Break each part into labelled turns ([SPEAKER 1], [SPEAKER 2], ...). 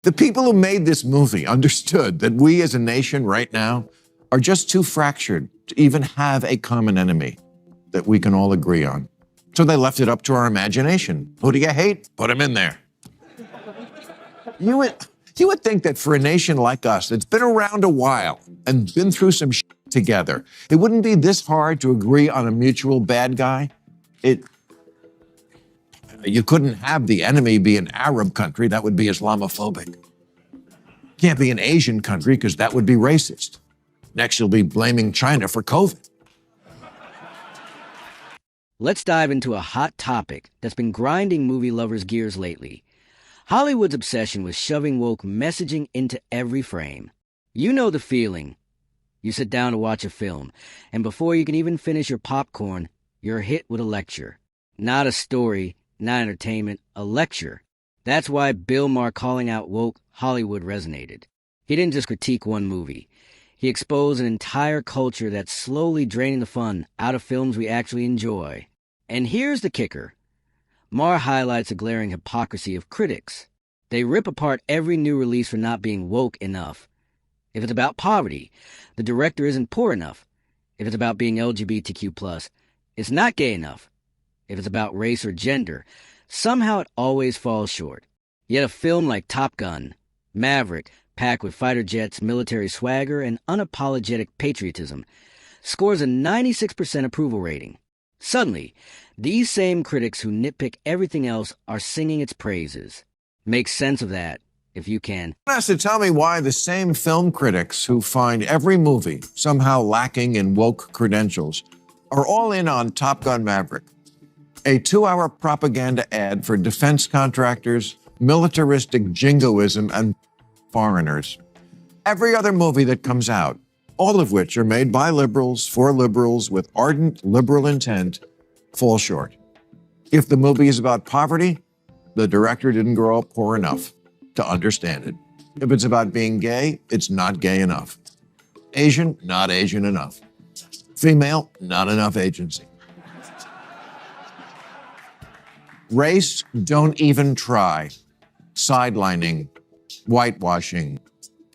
[SPEAKER 1] The people who made this movie understood that we as a nation right now are just too fractured to even have a common enemy that we can all agree on. So they left it up to our imagination. Who do you hate? Put him in there. You would think that for a nation like us that's been around a while and been through some shit together, it wouldn't be this hard to agree on a mutual bad guy. You couldn't have the enemy be an Arab country. That would be Islamophobic. Can't be an Asian country because that would be racist. Next, you'll be blaming China for COVID.
[SPEAKER 2] Let's dive into a hot topic that's been grinding movie lovers' gears lately. Hollywood's obsession with shoving woke messaging into every frame. You know the feeling. You sit down to watch a film, and before you can even finish your popcorn, you're hit with a lecture. Not a story, not entertainment, a lecture. That's why Maher calling out woke Hollywood resonated. He didn't just critique one movie. He exposed an entire culture that's slowly draining the fun out of films we actually enjoy. And here's the kicker. Maher highlights the glaring hypocrisy of critics. They rip apart every new release for not being woke enough. If it's about poverty, the director isn't poor enough. If it's about being LGBTQ+, it's not gay enough. If it's about race or gender, somehow it always falls short. Yet a film like Top Gun, Maverick, packed with fighter jets, military swagger, and unapologetic patriotism, scores a 96% approval rating. Suddenly, these same critics who nitpick everything else are singing its praises. Make sense of that, if you can.
[SPEAKER 1] Has to tell me why the same film critics who find every movie somehow lacking in woke credentials are all in on Top Gun Maverick, a 2-hour propaganda ad for defense contractors, militaristic jingoism, and foreigners. Every other movie that comes out, all of which are made by liberals for liberals with ardent liberal intent, fall short. If the movie is about poverty, the director didn't grow up poor enough to understand it. If it's about being gay, it's not gay enough. Asian, not Asian enough. Female, not enough agency. Race, don't even try. Sidelining, whitewashing,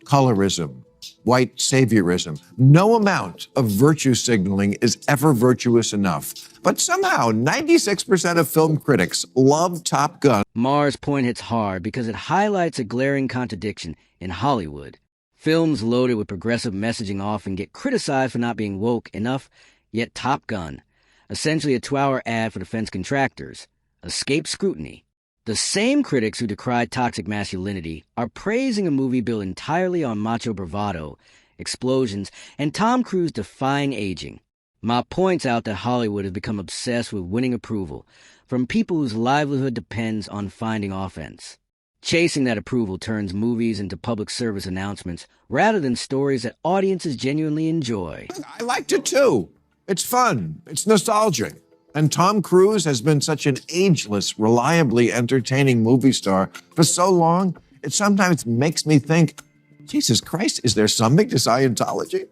[SPEAKER 1] colorism, white saviorism. No amount of virtue signaling is ever virtuous enough. But somehow, 96% of film critics love Top Gun.
[SPEAKER 2] Maher's point hits hard because it highlights a glaring contradiction in Hollywood. Films loaded with progressive messaging often get criticized for not being woke enough, yet Top Gun, essentially a 2-hour ad for defense contractors, escaped scrutiny. The same critics who decried toxic masculinity are praising a movie built entirely on macho bravado, explosions, and Tom Cruise defying aging. Ma points out that Hollywood has become obsessed with winning approval from people whose livelihood depends on finding offense. Chasing that approval turns movies into public service announcements rather than stories that audiences genuinely enjoy.
[SPEAKER 1] I liked it too. It's fun. It's nostalgic. And Tom Cruise has been such an ageless, reliably entertaining movie star for so long, it sometimes makes me think, Jesus Christ, is there something to Scientology?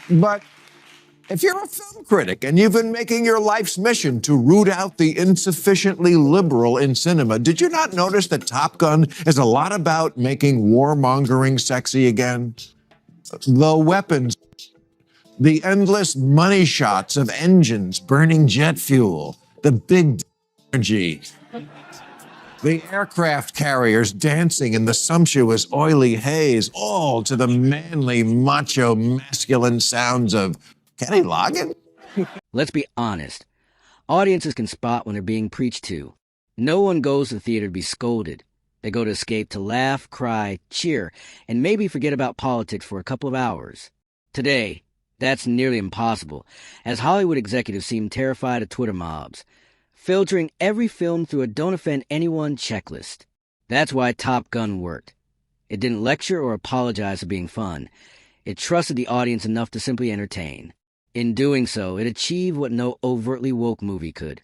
[SPEAKER 1] But if you're a film critic and you've been making your life's mission to root out the insufficiently liberal in cinema, did you not notice that Top Gun is a lot about making warmongering sexy again? The weapons, the endless money shots of engines burning jet fuel, the big energy, the aircraft carriers dancing in the sumptuous, oily haze, all to the manly, macho, masculine sounds of Kenny Loggins?
[SPEAKER 2] Let's be honest. Audiences can spot when they're being preached to. No one goes to the theater to be scolded. They go to escape to laugh, cry, cheer, and maybe forget about politics for a couple of hours. Today, that's nearly impossible, as Hollywood executives seem terrified of Twitter mobs, filtering every film through a don't offend anyone checklist. That's why Top Gun worked. It didn't lecture or apologize for being fun. It trusted the audience enough to simply entertain. In doing so, it achieved what no overtly woke movie could.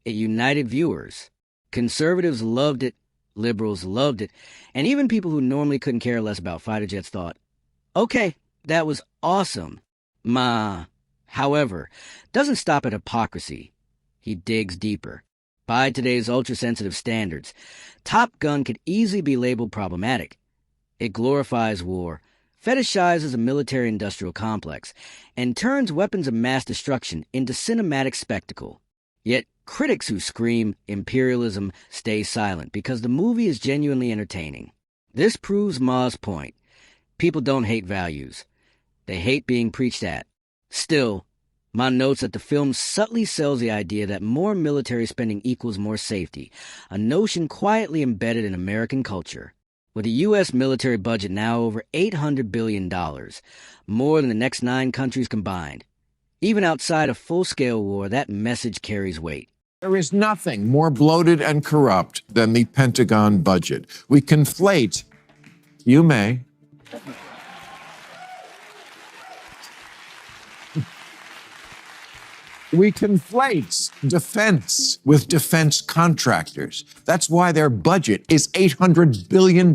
[SPEAKER 2] It united viewers. Conservatives loved it, liberals loved it, and even people who normally couldn't care less about fighter jets thought, okay, that was awesome. However, doesn't stop at hypocrisy. He digs deeper. By today's ultra-sensitive standards, Top Gun could easily be labeled problematic. It glorifies war, fetishizes a military-industrial complex, and turns weapons of mass destruction into cinematic spectacle. Yet, critics who scream imperialism stay silent because the movie is genuinely entertaining. This proves Ma's point. People don't hate values. They hate being preached at. Still, Ma notes that the film subtly sells the idea that more military spending equals more safety, a notion quietly embedded in American culture. With the U.S. military budget now over $800 billion, more than the next 9 countries combined. Even outside a full-scale war, that message carries weight.
[SPEAKER 1] There is nothing more bloated and corrupt than the Pentagon budget. We conflate, you may, we conflate defense with defense contractors. That's why their budget is $800 billion,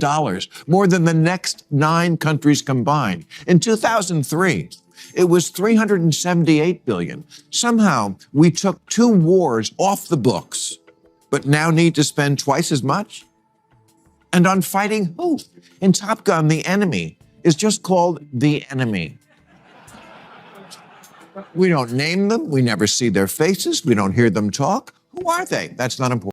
[SPEAKER 1] more than the next 9 countries combined. In 2003, it was $378 billion. Somehow, we took 2 wars off the books, but now need to spend twice as much? And on fighting who? In Top Gun, the enemy is just called the enemy. We don't name them. We never see their faces. We don't hear them talk. Who are they? That's not important.